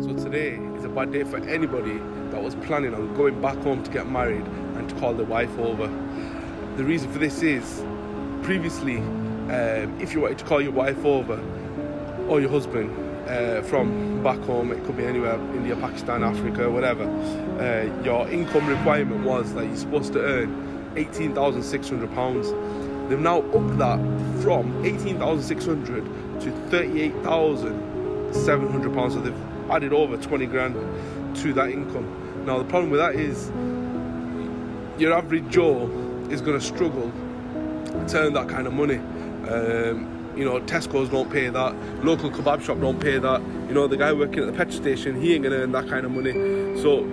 So today is a bad day for anybody that was planning on going back home to get married and to call their wife over. The reason for this is, previously, if you wanted to call your wife over or your husband from back home, it could be anywhere, India, Pakistan, Africa, whatever, your income requirement was that you're supposed to earn £18,600. They've now upped that from £18,600 to £38,700, so they've added over 20 grand to that income. Now the problem with that is your average Joe is going to struggle to earn that kind of money. Tesco's don't pay that, local kebab shop don't pay that, the guy working at the petrol station, he ain't going to earn that kind of money. So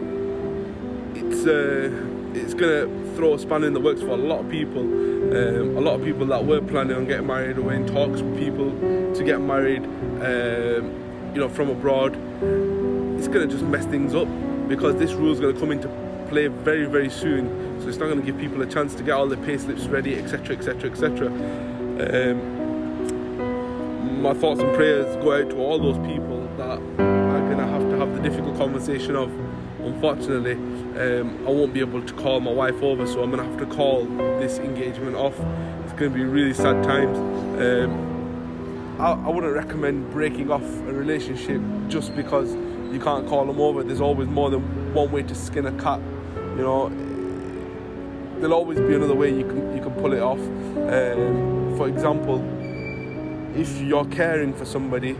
it's going to throw a spanner in the works for a lot of people. A lot of people that were planning on getting married or in talks with people to get married from abroad. It's going to just mess things up, because this rule is going to come into play very, very soon. So it's not going to give people a chance to get all their pay slips ready, etc, etc, etc. My thoughts and prayers go out to all those people that are going to have the difficult conversation of, unfortunately, I won't be able to call my wife over, so I'm going to have to call this engagement off. It's going to be really sad times. I wouldn't recommend breaking off a relationship just because you can't call them over. There's always more than one way to skin a cat. There'll always be another way you can pull it off. For example, if you're caring for somebody,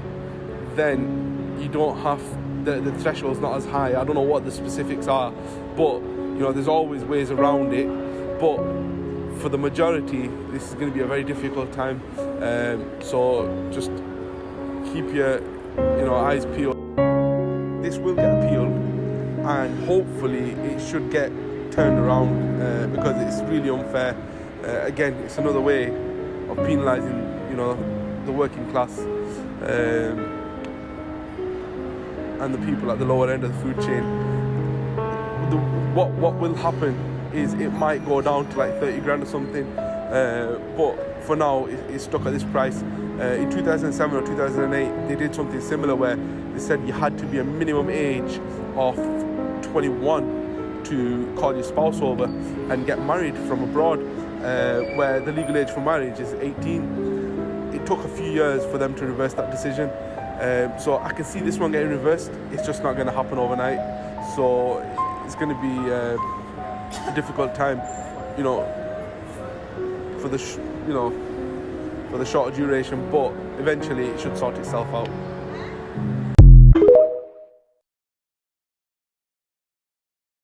then you don't have the threshold's not as high. I don't know what the specifics are, but there's always ways around it. But for the majority, this is going to be a very difficult time. So just keep your eyes peeled. This will get appealed, and hopefully it should get turned around, because it's really unfair. Again, it's another way of penalising the working class and the people at the lower end of the food chain. What will happen is it might go down to like 30 grand or something, but for now it's stuck at this price. In 2007 or 2008 they did something similar where they said you had to be a minimum age of 21 to call your spouse over and get married from abroad, where the legal age for marriage is 18. It took a few years for them to reverse that decision, so I can see this one getting reversed. It's just not going to happen overnight, so it's going to be a difficult time, for the shorter duration, but eventually it should sort itself out.